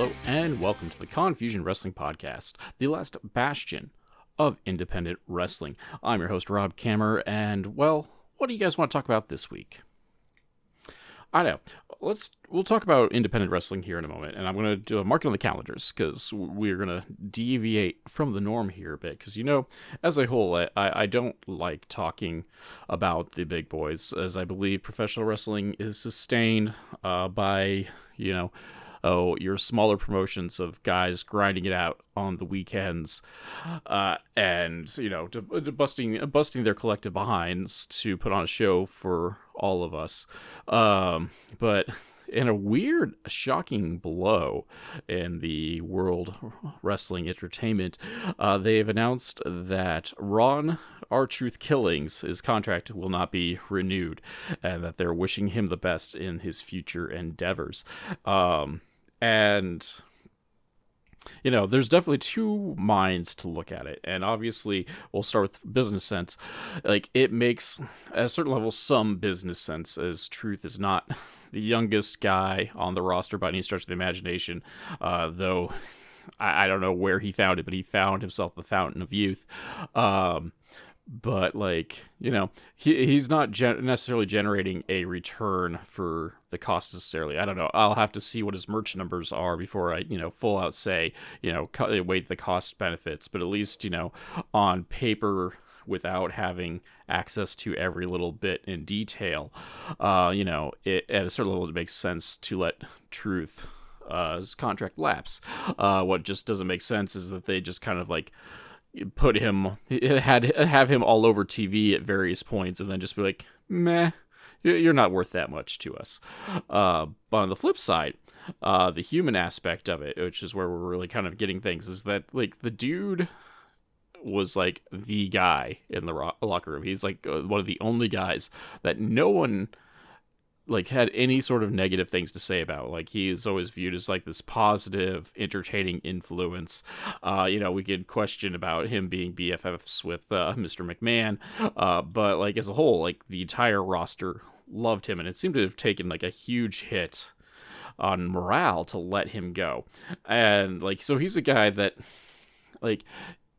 Hello and welcome to the Confusion Wrestling Podcast, the last bastion of independent wrestling. I'm your host, Rob Kammer, and, well, what do you guys want to talk about this week? I know. We'll talk about independent wrestling here in a moment, and I'm going to do a mark it on the calendars, because we're going to deviate from the norm here a bit, because, as a whole, I don't like talking about the big boys, as I believe professional wrestling is sustained by, your smaller promotions of guys grinding it out on the weekends, and busting their collective behinds to put on a show for all of us. But in a weird, shocking blow in the world wrestling entertainment, they've announced that Ron R-Truth Killings, his contract will not be renewed, and that they're wishing him the best in his future endeavors. And there's definitely two minds to look at it. And obviously, we'll start with business sense. Like, it makes, at a certain level, some business sense, as Truth is not the youngest guy on the roster by any stretch of the imagination. Though, I don't know where he found it, but he found himself the fountain of youth. But, he's not necessarily generating a return for the cost necessarily. I don't know. I'll have to see what his merch numbers are before I, full out say, weight the cost benefits. But at least, on paper, without having access to every little bit in detail, at a certain level, it makes sense to let Truth, his contract lapse. What just doesn't make sense is that they just kind of put him, have him all over TV at various points, and then just be like, meh, you're not worth that much to us. But on the flip side, the human aspect of it, which is where we're really kind of getting things, is that the dude was the guy in the locker room. He's one of the only guys that no one had any sort of negative things to say about. He is always viewed as this positive, entertaining influence. We could question about him being BFFs with Mr. McMahon, but as a whole, the entire roster loved him, and it seemed to have taken a huge hit on morale to let him go. And so he's a guy that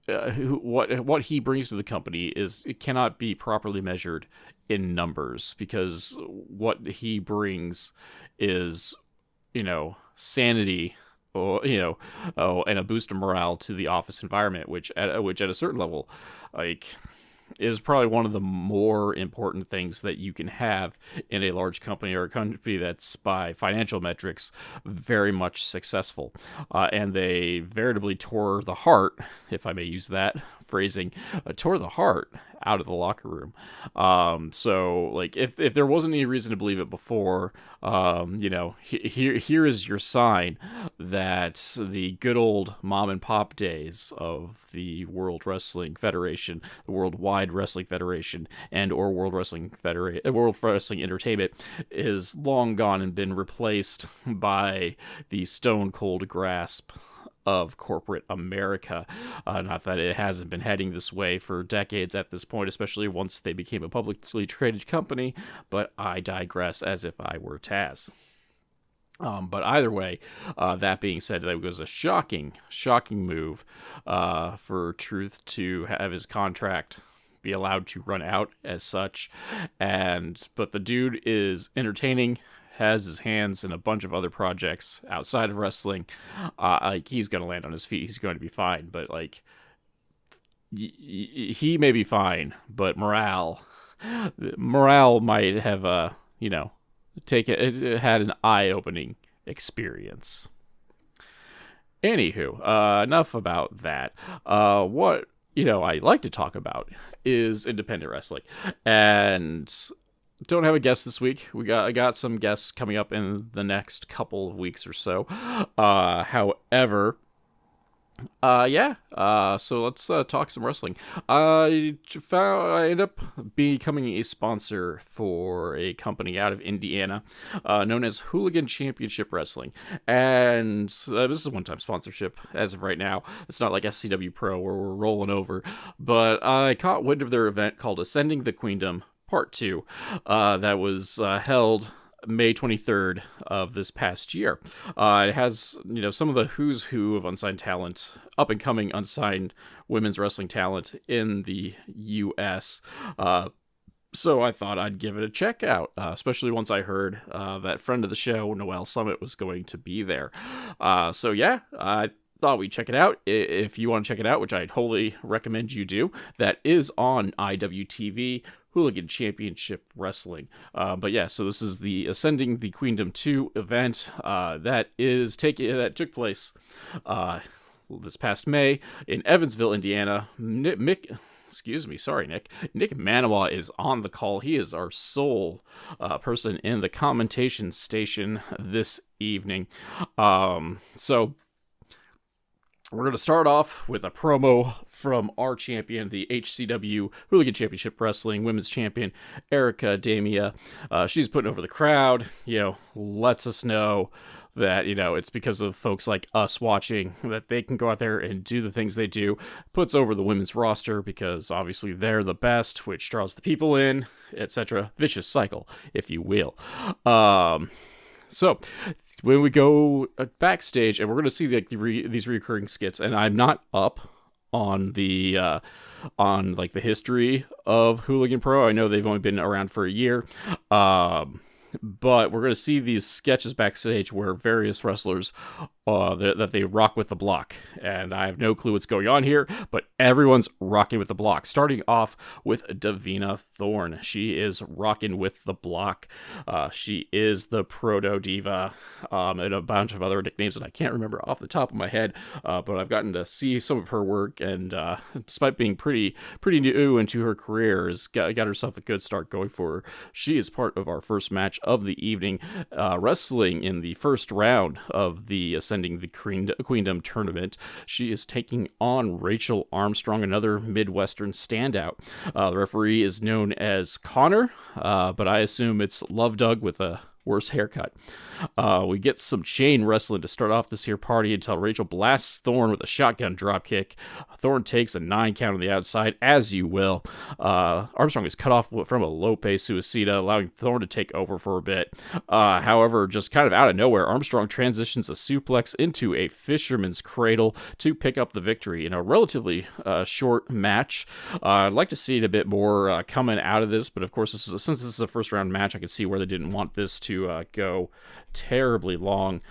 what he brings to the company it cannot be properly measured in numbers, because what he brings is sanity, and a boost of morale to the office environment, which at a certain level is probably one of the more important things that you can have in a large company, or a company that's by financial metrics very much successful. And they veritably tore the heart, if I may use that phrasing, tore the heart out of the locker room. So if there wasn't any reason to believe it before, here is your sign that the good old mom and pop days of the World Wrestling Federation, the Worldwide Wrestling Federation, and or World Wrestling Entertainment is long gone and been replaced by the stone cold grasp of corporate America. Not that it hasn't been heading this way for decades at this point, especially once they became a publicly traded company, but I digress as if I were Taz. But either way, that being said, that was a shocking move for Truth to have his contract be allowed to run out as such. But the dude is entertaining, has his hands in a bunch of other projects outside of wrestling. He's going to land on his feet. He's going to be fine. But he may be fine, but morale might have, had an eye-opening experience. Anywho, enough about that. What I like to talk about is independent wrestling, and don't have a guest this week. I got some guests coming up in the next couple of weeks or so. However, so let's talk some wrestling. I ended up becoming a sponsor for a company out of Indiana, known as Hooligan Championship Wrestling. And this is a one-time sponsorship as of right now. It's not like SCW Pro where we're rolling over. But I caught wind of their event called Ascending the Queendom Part 2, that was held May 23rd of this past year. It has, some of the who's who of unsigned talent, up and coming unsigned women's wrestling talent in the U.S. So I thought I'd give it a check out, especially once I heard that friend of the show, Noelle Summit, was going to be there. So yeah, I thought we'd check it out. If you want to check it out, which I totally recommend you do, that is on IWTV, Hooligan Championship Wrestling. But yeah, so this is the Ascending the Queendom 2 event that took place this past May in Evansville, Indiana. Nick Manawa is on the call. He is our sole person in the commentation station this evening. So we're going to start off with a promo from our champion, the HCW Hooligan Championship Wrestling Women's Champion, Erica Damia. She's putting over the crowd, lets us know that, it's because of folks like us watching that they can go out there and do the things they do. Puts over the women's roster because obviously they're the best, which draws the people in, etc. Vicious cycle, if you will. So when we go backstage, and we're going to see these recurring skits, and I'm not up on the the history of Hooligan Pro. I know they've only been around for a year. But we're going to see these sketches backstage where various wrestlers that they rock with the block. And I have no clue what's going on here, but everyone's rocking with the block. Starting off with Davina Thorne. She is rocking with the block. She is the Proto Diva, and a bunch of other nicknames that I can't remember off the top of my head. But I've gotten to see some of her work, and despite being pretty new into her career, has got herself a good start going for her. She is part of our first match of the evening, wrestling in the first round of the Ascending the Queendom tournament. She is taking on Rachel Armstrong, another Midwestern standout. The referee is known as Connor, but I assume it's Love Doug with a worse haircut. We get some chain wrestling to start off this here party until Rachel blasts Thorne with a shotgun dropkick. Thorne takes a 9 count on the outside, as you will. Armstrong is cut off from a Lope Suicida, allowing Thorne to take over for a bit. However, just kind of out of nowhere, Armstrong transitions a suplex into a fisherman's cradle to pick up the victory in a relatively short match. I'd like to see it a bit more coming out of this, but of course, since this is a first round match, I can see where they didn't want this to go terribly long.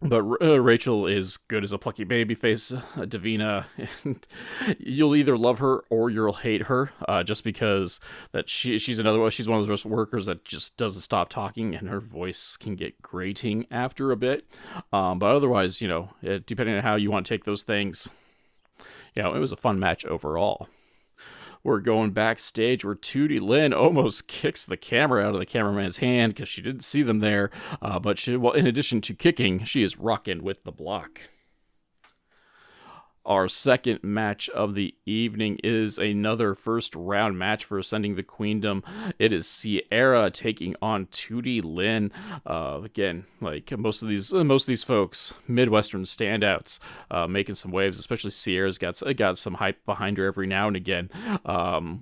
But Rachel is good as a plucky babyface. Davina, you'll either love her or you'll hate her, just because that she's one of those workers that just doesn't stop talking, and her voice can get grating after a bit. But otherwise, depending on how you want to take those things, it was a fun match overall. We're going backstage where Tootie Lynn almost kicks the camera out of the cameraman's hand because she didn't see them there. But in addition to kicking, she is rocking with the block. Our second match of the evening is another first round match for Ascending the Queendom. It is Sierra taking on Tootie Lynn. Again, like most of these folks, Midwestern standouts, making some waves. Especially Sierra's got some hype behind her every now and again.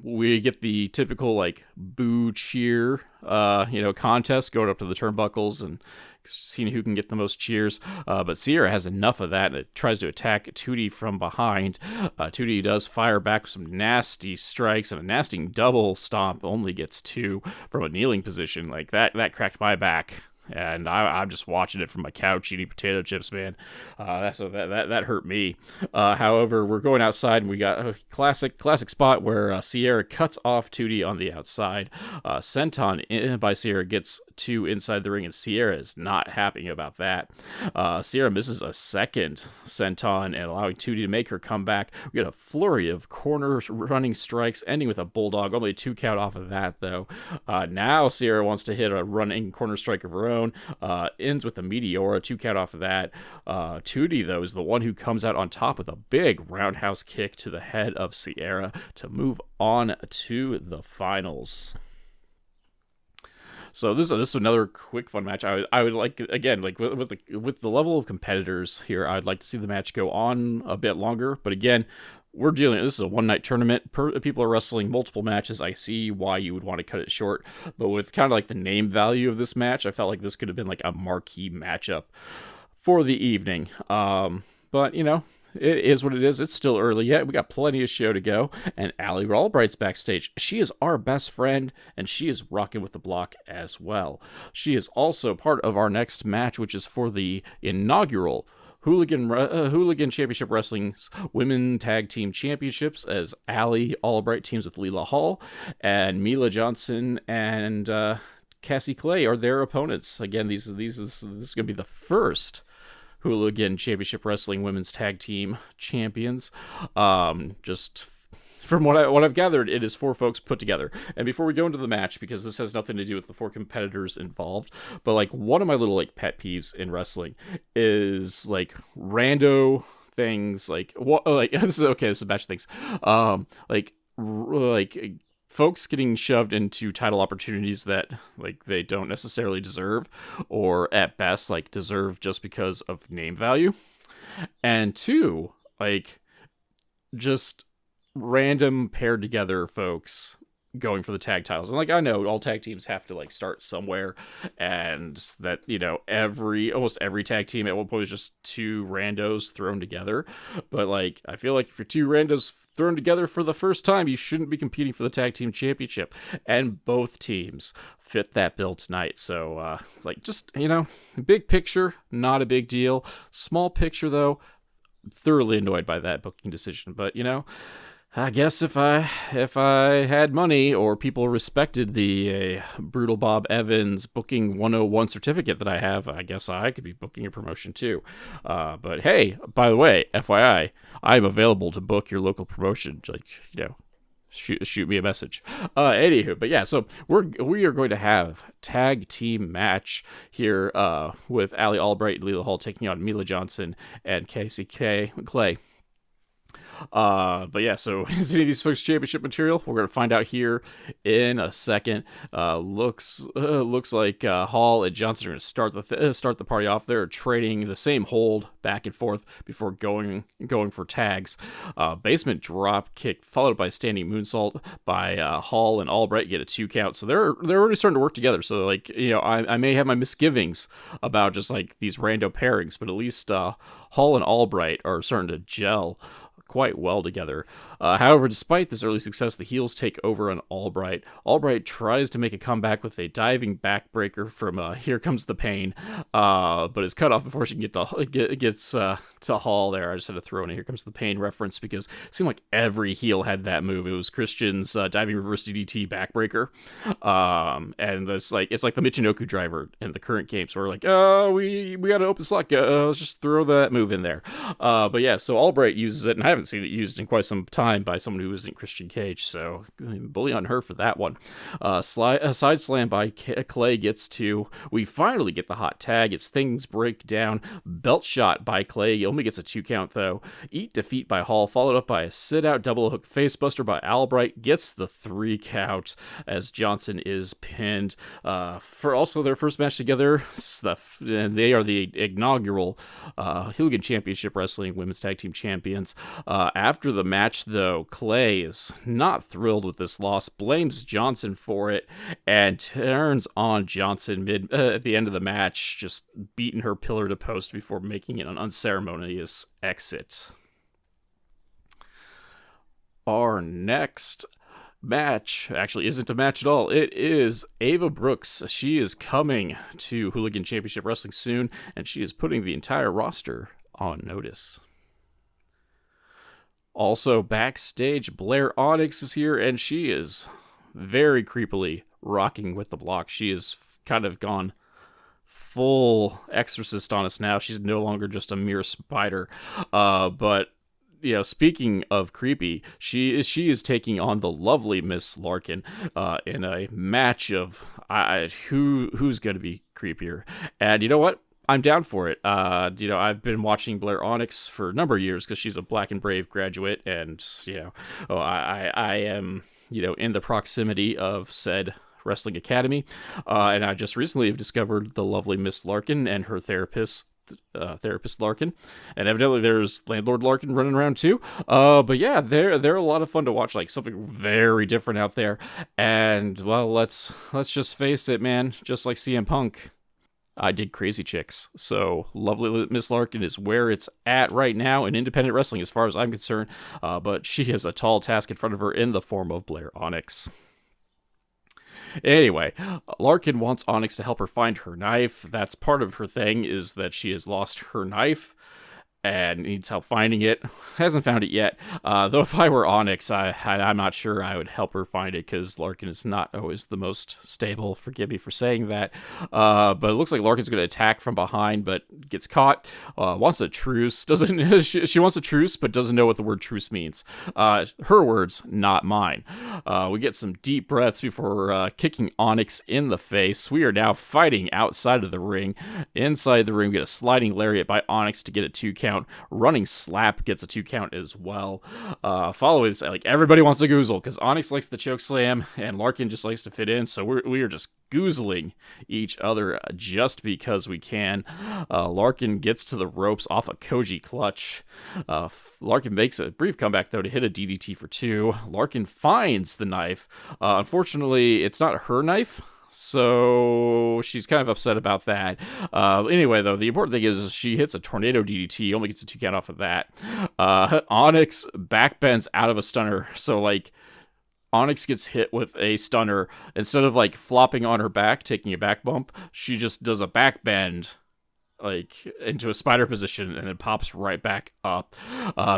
We get the typical boo cheer, contest going up to the turnbuckles and seeing who can get the most cheers, but Sierra has enough of that and it tries to attack Tootie from behind. Tootie does fire back with some nasty strikes, and a nasty double stomp, only gets 2 from a kneeling position. Like that cracked my back. And I'm just watching it from my couch eating potato chips, man. That hurt me. However, we're going outside, and we got a classic spot where Sierra cuts off Tootie on the outside. Senton by Sierra gets 2 inside the ring, and Sierra is not happy about that. Sierra misses a second senton and allowing Tootie to make her comeback. We get a flurry of corner running strikes, ending with a bulldog. Only a 2 count off of that, though. Now Sierra wants to hit a running corner strike of her own. Ends with a Meteora, 2 count off of that. Tootie, though, is the one who comes out on top with a big roundhouse kick to the head of Sierra to move on to the finals. So this is another quick fun match. I would like, again, with the level of competitors here, I'd like to see the match go on a bit longer. But again, we're dealing. This is a one-night tournament. People are wrestling multiple matches. I see why you would want to cut it short, but with kind of like the name value of this match, I felt like this could have been like a marquee matchup for the evening. But it is what it is. It's still early yet. We got plenty of show to go. And Allie Albright's backstage. She is our best friend, and she is rocking with the block as well. She is also part of our next match, which is for the inaugural Hooligan Championship Wrestling's Women Tag Team Championships, as Allie Albright teams with Leela Hall, and Mila Johnson and Cassie Clay are their opponents. Again, this is going to be the first Hooligan Championship Wrestling Women's Tag Team Champions. Just from what I've gathered, it is 4 folks put together. And before we go into the match, because this has nothing to do with the 4 competitors involved, but like one of my little like pet peeves in wrestling is like rando things, like what, like this is a batch of things, like folks getting shoved into title opportunities that like they don't necessarily deserve, or at best like deserve just because of name value. And 2, like just random paired together folks going for the tag titles. And like, I know all tag teams have to like start somewhere, and that almost every tag team at one point was just 2 randos thrown together. But like, I feel like if you're 2 randos thrown together for the first time, you shouldn't be competing for the tag team championship, and both teams fit that bill tonight. So like, just big picture, not a big deal. Small picture though, thoroughly annoyed by that booking decision. But I guess if I had money, or people respected the Brutal Bob Evans booking 101 certificate that I have, I guess I could be booking a promotion too. But hey, by the way, FYI, I'm available to book your local promotion. Like, shoot me a message. Anywho, but yeah, so we are going to have tag team match here with Allie Albright and Leela Hall taking on Mila Johnson and Cassie Clay. But yeah, so is any of these folks championship material? We're gonna find out here in a second. Looks like Hall and Johnson are gonna start the party off. They're trading the same hold back and forth before going for tags. Basement drop kick followed by a standing moonsault by Hall and Albright get a 2 count. So they're already starting to work together. So like, I may have my misgivings about just like these rando pairings, but at least Hall and Albright are starting to gel quite well together. However, despite this early success, the heels take over on Albright. Albright tries to make a comeback with a diving backbreaker from Here Comes the Pain, but is cut off before she can gets to Hall there. I just had to throw in a Here Comes the Pain reference because it seemed like every heel had that move. It was Christian's diving reverse DDT backbreaker, and it's like the Michinoku driver in the current game. So we're like, we got an open slot. Let's just throw that move in there. But yeah, so Albright uses it, and I haven't seen it used in quite some time by someone who isn't Christian Cage, so bully on her for that one. A side slam by Clay gets 2. We finally get the hot tag as things break down. Belt shot by Clay, he only gets a 2 count though. Eat defeat by Hall, followed up by a sit out double hook facebuster by Albright, gets the 3 count as Johnson is pinned. For also their first match together, and they are the inaugural Hooligan Championship Wrestling Women's Tag Team Champions. After the match though, Clay is not thrilled with this loss, blames Johnson for it, and turns on Johnson at the end of the match, just beating her pillar to post before making an unceremonious exit. Our next match actually isn't a match at all. It is Ava Brooks. She is coming to Hooligan Championship Wrestling soon, and she is putting the entire roster on notice. Also backstage, Blair Onyx is here, and she is very creepily rocking with the block. She has kind of gone full exorcist on us now. She's no longer just a mere spider. But speaking of creepy, she is taking on the lovely Miss Larken in a match of who's going to be creepier. And you know what? I'm down for it. I've been watching Blair Onyx for a number of years because she's a Black and Brave graduate, and I am in the proximity of said wrestling academy, and I just recently have discovered the lovely Miss Larken and her therapist therapist Larken, and evidently there's landlord Larken running around too. But yeah, they're a lot of fun to watch, like something very different out there. And well, let's just face it, man. Just like CM Punk, I did Crazy Chicks. So lovely Miss Larken is where it's at right now in independent wrestling, as far as I'm concerned. But she has a tall task in front of her in the form of Blair Onyx. Anyway, Larken wants Onyx to help her find her knife. That's part of her thing, is that she has lost her knife and needs help finding it. Hasn't found it yet. Though if I were Onyx, I'm not sure I would help her find it, because Larken is not always the most stable. Forgive me for saying that. But it looks like Larken's going to attack from behind, but gets caught. Wants a truce. Doesn't she wants a truce, but doesn't know what the word truce means. Her words, not mine. We get some deep breaths before kicking Onyx in the face. We are now fighting outside of the ring. Inside the ring, we get a sliding lariat by Onyx to get a 2 count. Running slap gets a 2 count as well. Following this, like, everybody wants a goozle, because Onyx likes the choke slam and Larken just likes to fit in, so we are just goozling each other just because we can. Larken gets to the ropes off a Koji clutch. Larken makes a brief comeback, though, to hit a DDT for 2. Larken finds the knife. Unfortunately, it's not her knife, so she's kind of upset about that. Anyway, though, the important thing is she hits a tornado DDT, only gets a 2 count off of that. Onyx backbends out of a stunner, so, like, Onyx gets hit with a stunner. Instead of, like, flopping on her back, taking a back bump, she just does a back bend, like, into a spider position, and then pops right back up.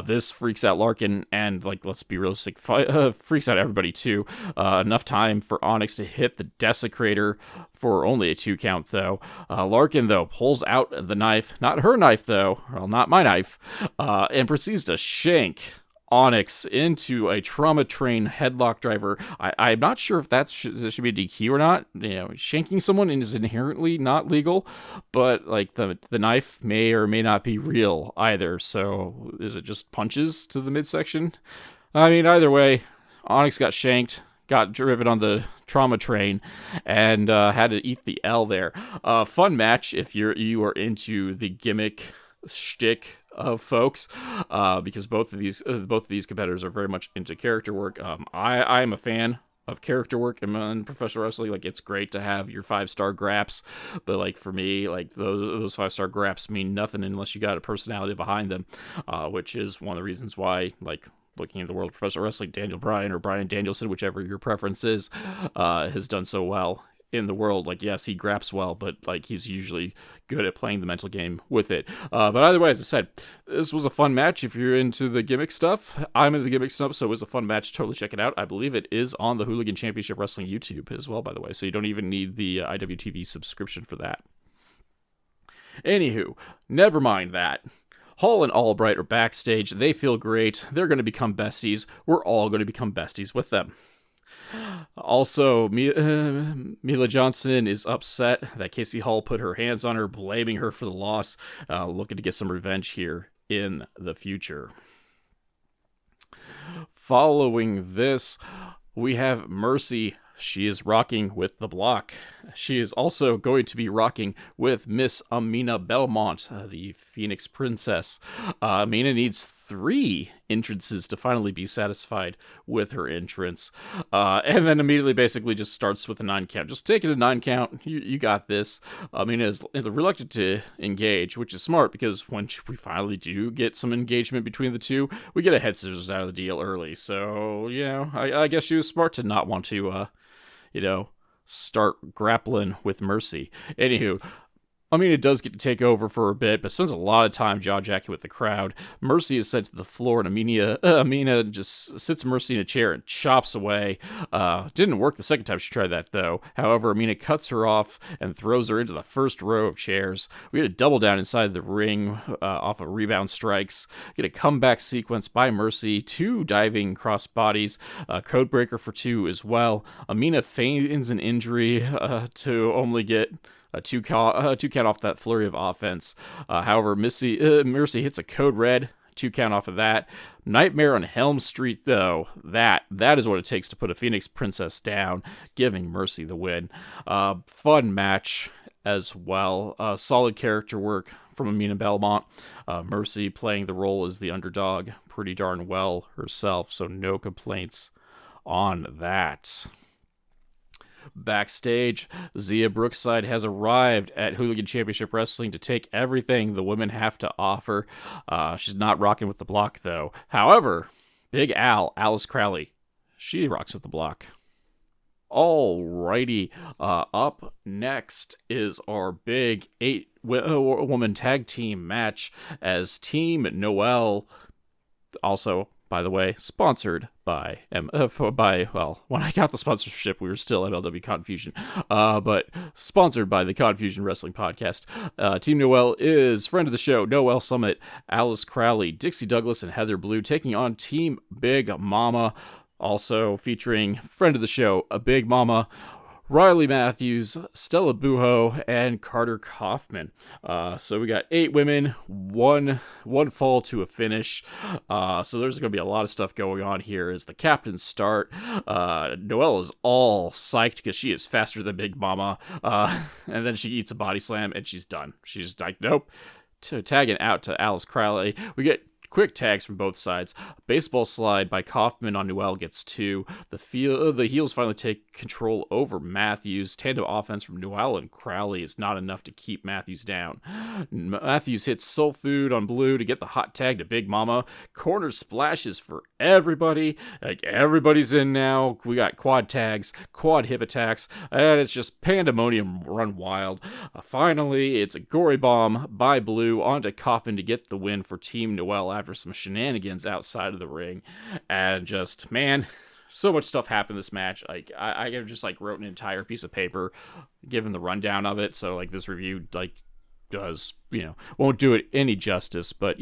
This freaks out Larken, and, like, let's be realistic, freaks out everybody too. Enough time for Onyx to hit the Desecrator for only a 2 count, though. Larken, though, pulls out the knife, not her knife, though, well, not my knife, and proceeds to shank Onyx into a trauma train headlock driver. I'm not sure if that should be a DQ or not. You know, shanking someone is inherently not legal, but, like, the knife may or may not be real either. So is it just punches to the midsection? I mean, either way, Onyx got shanked, got driven on the trauma train, and had to eat the L there. Fun match if you are into the gimmick shtick of folks, because both of these competitors are very much into character work. I am a fan of character work in professional wrestling. Like, it's great to have your 5-star graps, but, like, for me, like, those 5-star graps mean nothing unless you got a personality behind them, which is one of the reasons why, like, looking at the world of professional wrestling, Daniel Bryan or Bryan Danielson, whichever your preference is, has done so well in the world. Like, yes, he graps well, but, like, he's usually good at playing the mental game with it. But either way, as I said, this was a fun match. If you're into the gimmick stuff, I'm into the gimmick stuff, so it was a fun match. Totally check it out. I believe it is on the Hooligan Championship Wrestling YouTube as well, by the way, so you don't even need the IWTV subscription for that. Anywho, never mind that. Hall and Albright are backstage. They feel great. They're going to become besties. We're all going to become besties with them. Also, Mila Johnson is upset that Casey Hall put her hands on her, blaming her for the loss, looking to get some revenge here in the future. Following this, we have Mercy. She is rocking with the Block. She is also going to be rocking with Miss Amina Belmont, the Phoenix Princess. Amina needs 3 entrances to finally be satisfied with her entrance. And then immediately basically just starts with a 9 count. Just take it a 9 count. You got this. Amina is reluctant to engage, which is smart, because when we finally do get some engagement between the two, we get a head scissors out of the deal early. So, you know, I guess she was smart to not want to, start grappling with Mercy. Anywho, Amina does get to take over for a bit, but spends a lot of time jaw-jacking with the crowd. Mercy is sent to the floor, and Amina just sits Mercy in a chair and chops away. Didn't work the second time she tried that, though. However, Amina cuts her off and throws her into the first row of chairs. We get a double down inside the ring off of rebound strikes. Get a comeback sequence by Mercy, 2 diving cross bodies, codebreaker for 2 as well. Amina feigns an injury to only get a 2 count off that flurry of offense. However, Mercy hits a code red, 2 count off of that. Nightmare on Helm Street, though, that is what it takes to put a Phoenix Princess down, giving Mercy the win. Fun match as well. Solid character work from Amina Belmont. Mercy playing the role as the underdog pretty darn well herself, so no complaints on that. Backstage, Zia Brookside has arrived at Hooligan Championship Wrestling to take everything the women have to offer. She's not rocking with the block, though. However, Big Alice Crowley, she rocks with the block. Alrighty, up next is our big 8-woman tag team match as Team Noelle, also, by the way, sponsored by, when I got the sponsorship, we were still MLW Confusion, but sponsored by the Confusion Wrestling Podcast. Team Noelle is friend of the show, Noelle Summit, Alice Crowley, Dixie Douglas, and Heather Blue taking on Team Big Mama, also featuring friend of the show, a Big Mama, Riley Matthews, Stella Buho, and Carter Kaufman. So we got 8 women, one fall to a finish. So there's going to be a lot of stuff going on here as the captains start. Noelle is all psyched because she is faster than Big Mama. And then she eats a body slam and she's done. She's like, nope. Tagging out to Alice Crowley. We get quick tags from both sides. Baseball slide by Kaufman on Noelle gets 2. The heels finally take control over Matthews. Tandem offense from Noelle and Crowley is not enough to keep Matthews down. Matthews hits Soul Food on Blue to get the hot tag to Big Mama. Corner splashes for everybody. Like, everybody's in now. We got quad tags, quad hip attacks, and it's just pandemonium run wild. Finally, it's a gory bomb by Blue onto Kaufman to get the win for Team Noelle after some shenanigans outside of the ring. And just, man, so much stuff happened this match. Like, I just like wrote an entire piece of paper giving the rundown of it, so like this review like does, won't do it any justice, but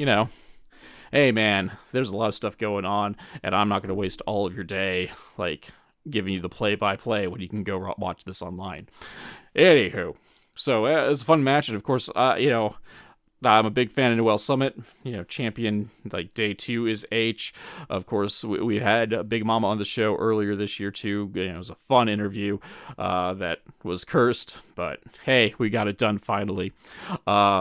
hey man, there's a lot of stuff going on, and I'm not going to waste all of your day like giving you the play-by-play when you can go watch this online. Anywho, so it was a fun match, and of course, I'm a big fan of Noelle Summit. Champion, like, day 2 is H. Of course, we had Big Mama on the show earlier this year, too. It was a fun interview that was cursed, but hey, we got it done finally.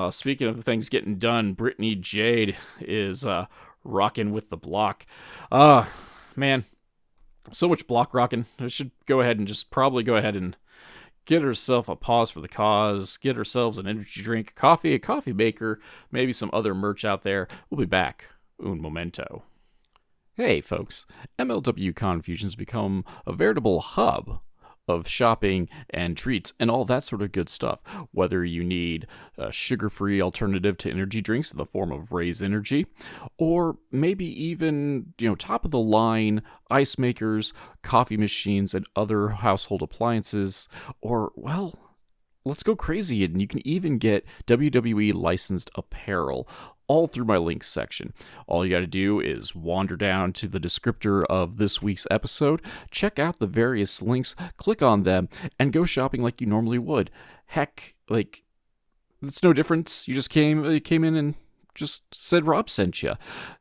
Speaking of things getting done, Brittany Jade is rocking with the block. Man, so much block rocking. I should go ahead and get herself a pause for the cause, get ourselves an energy drink, a coffee maker, maybe some other merch out there. We'll be back. Un momento. Hey, folks. MLW Confusion's become a veritable hub of shopping and treats and all that sort of good stuff. Whether you need a sugar-free alternative to energy drinks in the form of Raise Energy, or maybe even, top-of-the-line ice makers, coffee machines, and other household appliances, or, well, let's go crazy, and you can even get WWE licensed apparel, all through my links section. All you got to do is wander down to the descriptor of this week's episode, check out the various links, click on them, and go shopping like you normally would. Heck, like, it's no difference. You just came in and just said Rob sent you.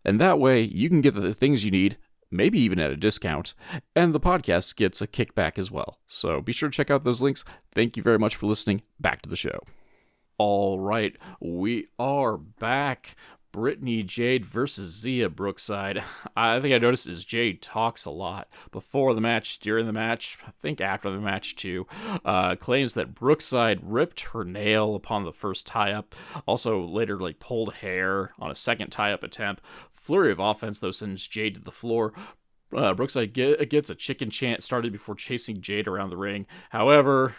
And that way, you can get the things you need, maybe even at a discount, and the podcast gets a kickback as well. So be sure to check out those links. Thank you very much for listening. Back to the show. All right, we are back. Brittany Jade versus Zia Brookside. I think I noticed is Jade talks a lot before the match, during the match, I think after the match too. Claims that Brookside ripped her nail upon the first tie-up. Also later pulled hair on a second tie-up attempt. Flurry of offense though sends Jade to the floor. Brookside gets a chicken chant started before chasing Jade around the ring. However,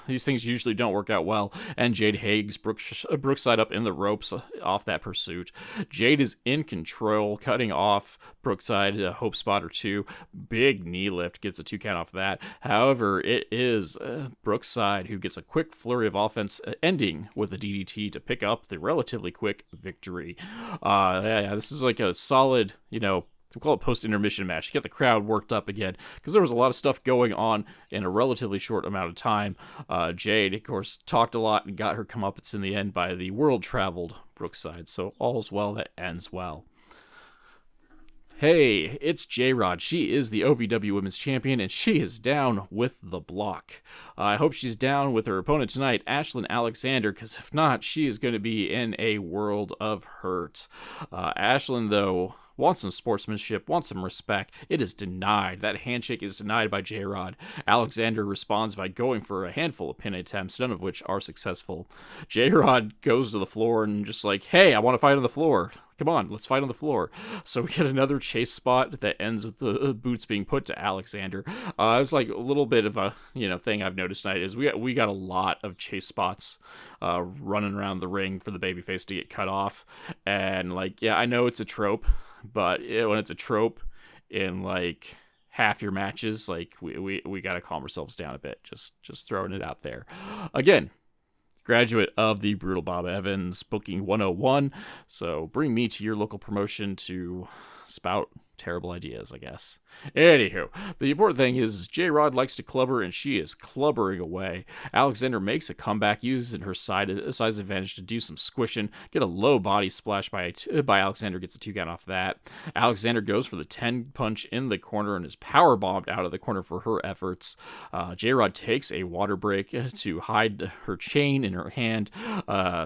these things usually don't work out well, and Jade hags Brookside up in the ropes off that pursuit. Jade is in control, cutting off Brookside, a hope spot or 2. Big knee lift, gets a 2 count off that. However, it is Brookside who gets a quick flurry of offense, ending with a DDT to pick up the relatively quick victory. This is like a solid, we'll call it post-intermission match to get the crowd worked up again, because there was a lot of stuff going on in a relatively short amount of time. Jade, of course, talked a lot and got her comeuppance in the end by the world-traveled Brookside, so all's well that ends well. Hey, it's J-Rod. She is the OVW Women's Champion, and she is down with the block. I hope she's down with her opponent tonight, Ashlyn Alexander, because if not, she is going to be in a world of hurt. Ashlyn, though, wants some sportsmanship, wants some respect. It is denied. That handshake is denied by J-Rod. Alexander responds by going for a handful of pin attempts, none of which are successful. J-Rod goes to the floor and just like, hey, I want to fight on the floor. Come on, let's fight on the floor. So we get another chase spot that ends with the boots being put to Alexander. It's like a little bit of a thing I've noticed tonight is we got a lot of chase spots running around the ring for the babyface to get cut off, and like I know it's a trope, but when it's a trope in like half your matches, like we got to calm ourselves down a bit. Just throwing it out there. Again, graduate of the Brutal Bob Evans Booking 101. So bring me to your local promotion to spout terrible ideas, I guess. Anywho, the important thing is J-Rod likes to clubber, and she is clubbering away. Alexander makes a comeback using her size advantage to do some squishing, get a low body splash by Alexander, gets a 2 count off that. Alexander goes for the 10 punch in the corner and is power bombed out of the corner for her efforts. J-Rod takes a water break to hide her chain in her hand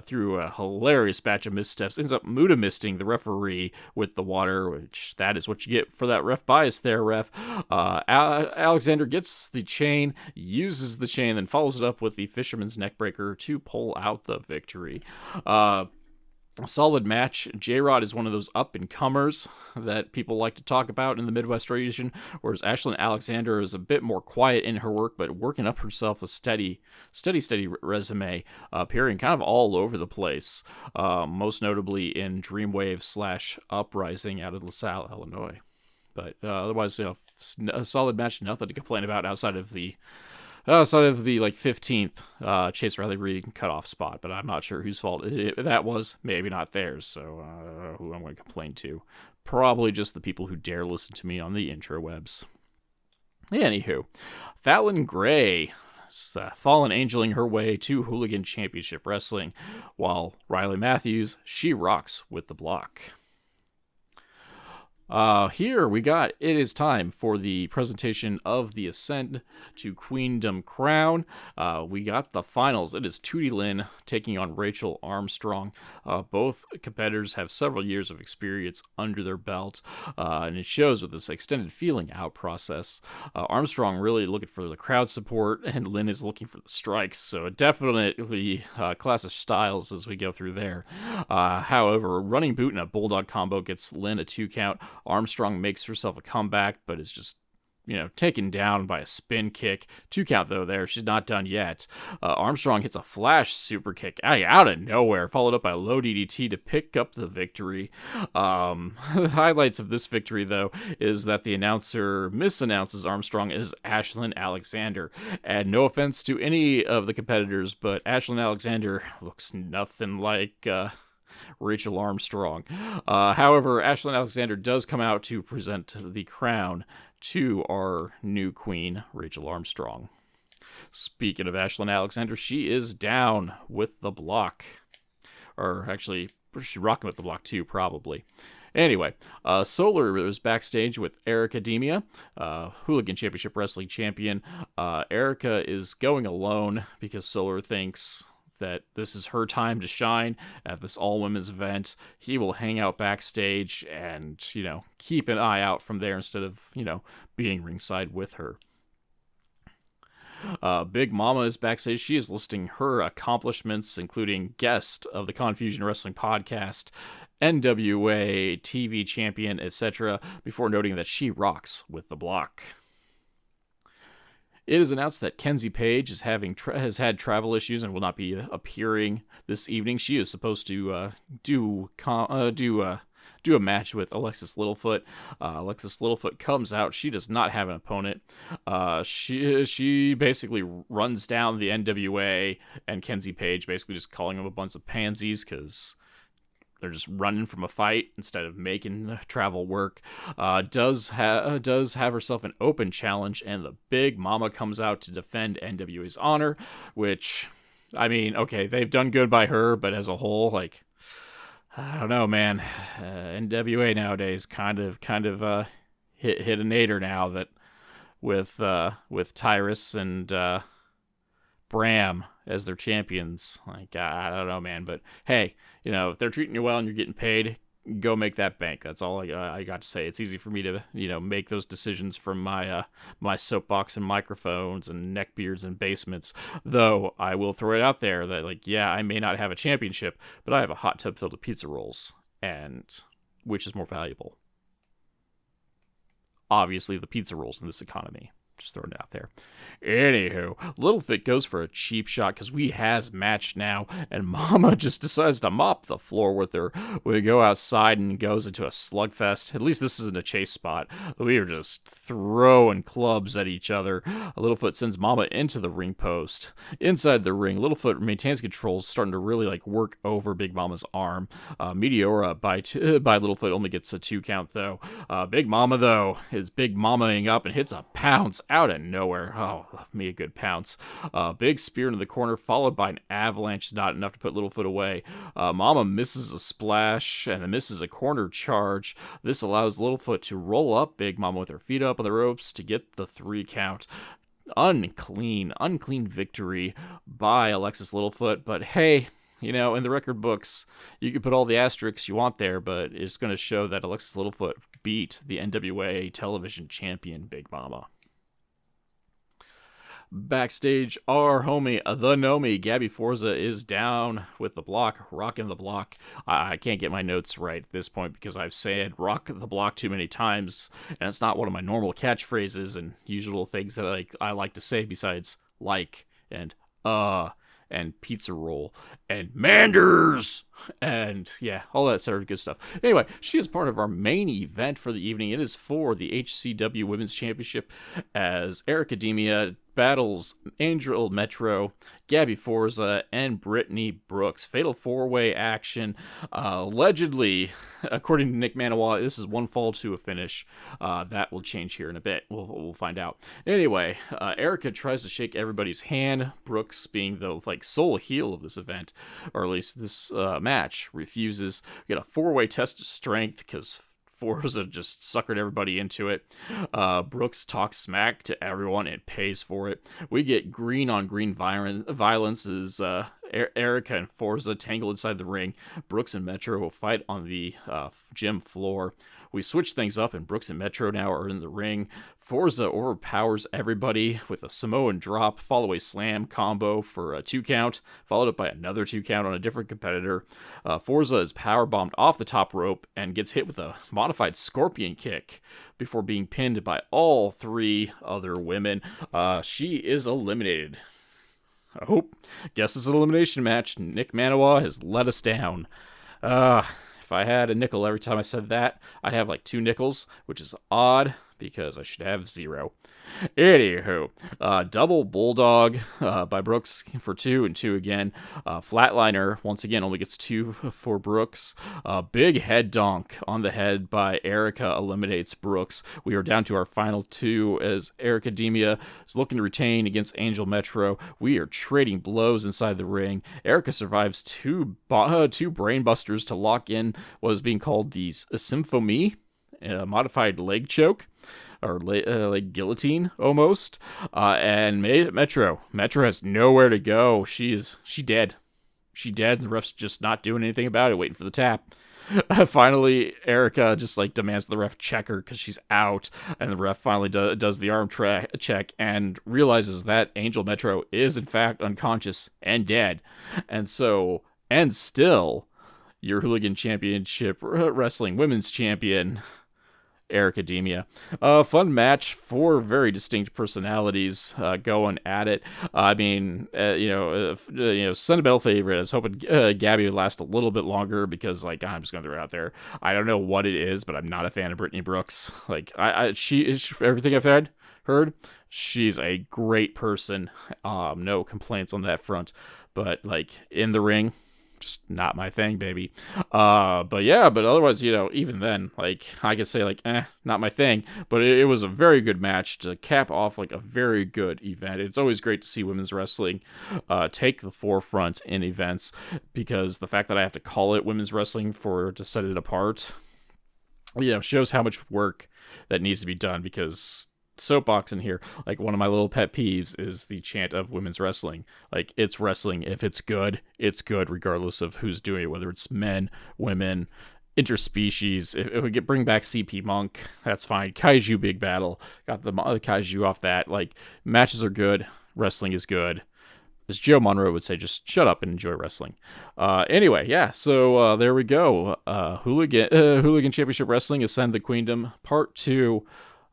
through a hilarious batch of missteps, ends up Muda misting the referee with the water, which that is what you get for that ref bias there, ref. Alexander gets the chain, uses the chain, then follows it up with the Fisherman's Neckbreaker to pull out the victory. A solid match. J-Rod is one of those up-and-comers that people like to talk about in the Midwest region, whereas Ashlyn Alexander is a bit more quiet in her work, but working up herself a steady resume, appearing kind of all over the place, most notably in Dreamwave / Uprising out of LaSalle, Illinois. But otherwise, a solid match, nothing to complain about outside of the like 15th Chase Riley Reed cutoff spot, but I'm not sure whose fault that was. Maybe not theirs, so who I'm going to complain to. Probably just the people who dare listen to me on the interwebs. Anywho, Fallon Gray fallen angeling her way to Hooligan Championship Wrestling, while Riley Matthews, she rocks with the block. Here we got, it is time for the presentation of the Ascent to Queendom Crown. We got the finals. It is Tootie Lynn taking on Rachel Armstrong. Both competitors have several years of experience under their belt, and it shows with this extended feeling out process. Armstrong really looking for the crowd support, and Lynn is looking for the strikes, so definitely clash of styles as we go through there. However, running boot and a bulldog combo gets Lynn a 2 count. Armstrong makes herself a comeback, but is just, taken down by a spin kick. 2 count, though, there. She's not done yet. Armstrong hits a flash super kick out of nowhere, followed up by a low DDT to pick up the victory. The highlights of this victory, though, is that the announcer misannounces Armstrong as Ashlyn Alexander. And no offense to any of the competitors, but Ashlyn Alexander looks nothing like Rachel Armstrong. However, Ashlyn Alexander does come out to present the crown to our new queen, Rachel Armstrong. Speaking of Ashlyn Alexander, she is down with the block. Or actually, she's rocking with the block too, probably. Anyway, Solar was backstage with Erica Demia, Hooligan Championship Wrestling Champion. Erica is going alone because Solar thinks that this is her time to shine at this all-women's event. He will hang out backstage and, keep an eye out from there instead of, being ringside with her. Big Mama is backstage. She is listing her accomplishments, including guest of the Confusion Wrestling podcast, NWA TV champion, etc., before noting that she rocks with the block. It is announced that Kenzie Page is has had travel issues and will not be appearing this evening. She is supposed to do a match with Alexis Littlefoot. Alexis Littlefoot comes out. She does not have an opponent. She basically runs down the NWA and Kenzie Page, basically just calling them a bunch of pansies because they're just running from a fight instead of making the travel work. Does have herself an open challenge, and the Big Mama comes out to defend NWA's honor, which, I mean, okay, they've done good by her, but as a whole, like, I don't know, man. NWA nowadays kind of hit a nadir now that with Tyrus and Bram as their champions. Like, I don't know, man. But hey, if they're treating you well and you're getting paid, go make that bank. That's all I got to say. It's easy for me to make those decisions from my soapbox and microphones and neckbeards and basements. Though I will throw it out there that, like, yeah, I may not have a championship, but I have a hot tub filled with pizza rolls, and which is more valuable? Obviously, the pizza rolls in this economy. Just throwing it out there. Anywho, Littlefit goes for a cheap shot because we has matched now, and Mama just decides to mop the floor with her. We go outside and goes into a slugfest. At least this isn't a chase spot. We are just throwing clubs at each other. Littlefoot sends Mama into the ring post. Inside the ring, Littlefoot maintains control, starting to really work over Big Mama's arm. Meteora by Littlefoot only gets a 2 count though. Big Mama though is Big Mamaing up and hits a pounce out of nowhere. Oh, love me a good pounce. Big spear into the corner, followed by an avalanche. Not enough to put Littlefoot away. Mama misses a splash and then misses a corner charge. This allows Littlefoot to roll up Big Mama with her feet up on the ropes to get the 3 count. Unclean victory by Alexis Littlefoot. But hey, in the record books, you can put all the asterisks you want there, but it's going to show that Alexis Littlefoot beat the NWA television champion Big Mama. Backstage, our homie, the Nomi, Gabby Forza, is down with the block, rocking the block. I can't get my notes right at this point because I've said rock the block too many times, and it's not one of my normal catchphrases and usual things that I like to say besides and pizza roll and Manders and yeah, all that sort of good stuff. Anyway, she is part of our main event for the evening. It is for the HCW Women's Championship as Ericademia battles Angel Metro, Gabby Forza, and Brittany Brooks. Fatal 4-way action. Allegedly, according to Nick Manoa, this is one fall to a finish. That will change here in a bit. We'll find out. Anyway, Erica tries to shake everybody's hand. Brooks, being the sole heel of this event, or at least this match, refuses. We get a 4-way test of strength because Forza just suckered everybody into it. Brooks talks smack to everyone and pays for it. We get green on green violence as Erica and Forza tangle inside the ring. Brooks and Metro will fight on the gym floor. We switch things up and Brooks and Metro now are in the ring. Forza overpowers everybody with a Samoan drop, follow-away slam combo for a 2 count, followed up by another 2 count on a different competitor. Forza is powerbombed off the top rope and gets hit with a modified scorpion kick before being pinned by all 3 other women. She is eliminated. Guess it's an elimination match. Nick Manoa has let us down. If I had a nickel every time I said that, I'd have 2 nickels, which is odd because I should have 0. Anywho, double bulldog by Brooks for 2 and 2 again. Flatliner once again only gets 2 for Brooks. Big head donk on the head by Erica eliminates Brooks. We are down to our final 2 as Ericademia is looking to retain against Angel Metro. We are trading blows inside the ring. Erica survives 2 brainbusters to lock in what is being called the Symphony, modified leg choke. Or guillotine almost, and Metro has nowhere to go. She dead. She dead, and the ref's just not doing anything about it, waiting for the tap. Finally, Erica just demands the ref check her because she's out, and the ref finally does the arm check and realizes that Angel Metro is in fact unconscious and dead, and still your Hooligan Championship Wrestling Women's Champion Ericademia. Fun match, 4 very distinct personalities going at it. Sentimental favorite. I was hoping Gabby would last a little bit longer because, I'm just going to throw it out there. I don't know what it is, but I'm not a fan of Brittany Brooks. She everything I've heard, she's a great person. No complaints on that front. But in the ring, just not my thing, baby. But otherwise, even then, like, I could say, like, not my thing. But it was a very good match to cap off, like, a very good event. It's always great to see women's wrestling take the forefront in events, because the fact that I have to call it women's wrestling to set it apart, shows how much work that needs to be done. Because soapboxing here, like, one of my little pet peeves is the chant of women's wrestling. Like, it's wrestling. If it's good regardless of who's doing it, whether it's men, women, interspecies. If we bring back CP Monk, that's fine. Kaiju Big Battle, got the Kaiju off that. Like, matches are good, wrestling is good. As Joe Monroe would say, just shut up and enjoy wrestling. Anyway, yeah, so there we go. Hooligan Championship Wrestling Ascend the Queendom, Part 2.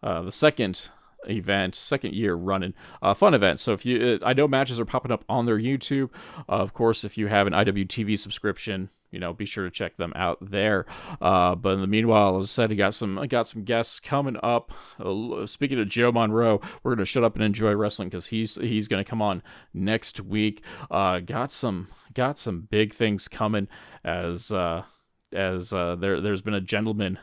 The second year running, fun event. So if I know matches are popping up on their YouTube. Of course, if you have an IWTV subscription, be sure to check them out there. But in the meanwhile, as I said, I got some guests coming up. Speaking of Joe Monroe, we're gonna shut up and enjoy wrestling, because he's gonna come on next week. Got some big things coming as there's been a gentleman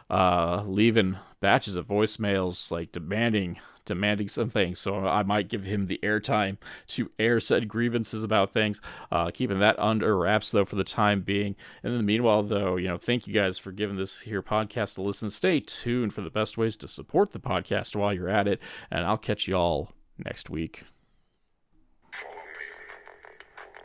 leaving batches of voicemails, like demanding some things, so I might give him the airtime to air said grievances about things, keeping that under wraps though for the time being. And in the meanwhile though, thank you guys for giving this here podcast a listen. Stay tuned for the best ways to support the podcast while you're at it, and I'll catch y'all next week.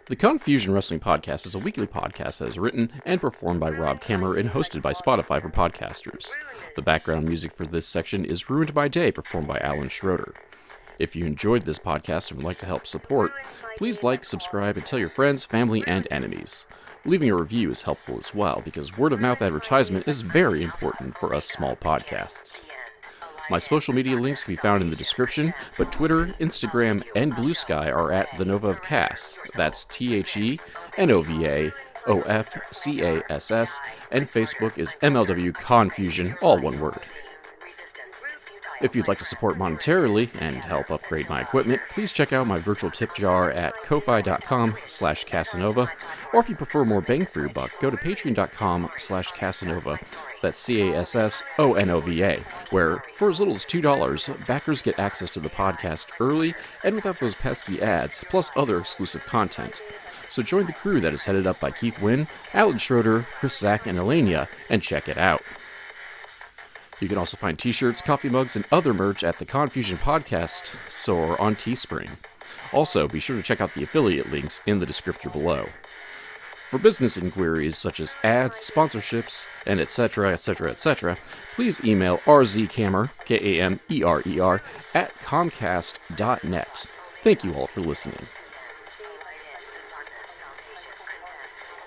The Confusion Wrestling Podcast is a weekly podcast that is written and performed by Rob Kammer and hosted by Spotify for podcasters. The background music for this section is Ruined by Day, performed by Alan Schroeder. If you enjoyed this podcast and would like to help support, please like, subscribe, and tell your friends, family, and enemies. Leaving a review is helpful as well, because word-of-mouth advertisement is very important for us small podcasts. My social media links can be found in the description, but Twitter, Instagram, and Blue Sky are at The Nova of Cass. That's TheNovaofCass, and Facebook is MLW Confusion, all one word. If you'd like to support monetarily and help upgrade my equipment, please check out my virtual tip jar at ko-fi.com/Casanova, or if you prefer more bang for your buck, go to patreon.com/Casanova, that's CASSONOVA, where for as little as $2, backers get access to the podcast early and without those pesky ads, plus other exclusive content. So join the crew that is headed up by Keith Wynn, Alan Schroeder, Chris Zach, and Elenia, and check it out. You can also find t-shirts, coffee mugs, and other merch at the Confusion Podcast store on Teespring. Also, be sure to check out the affiliate links in the description below. For business inquiries such as ads, sponsorships, and etc., please email rzkamer, Kamerer, at comcast.net. Thank you all for listening.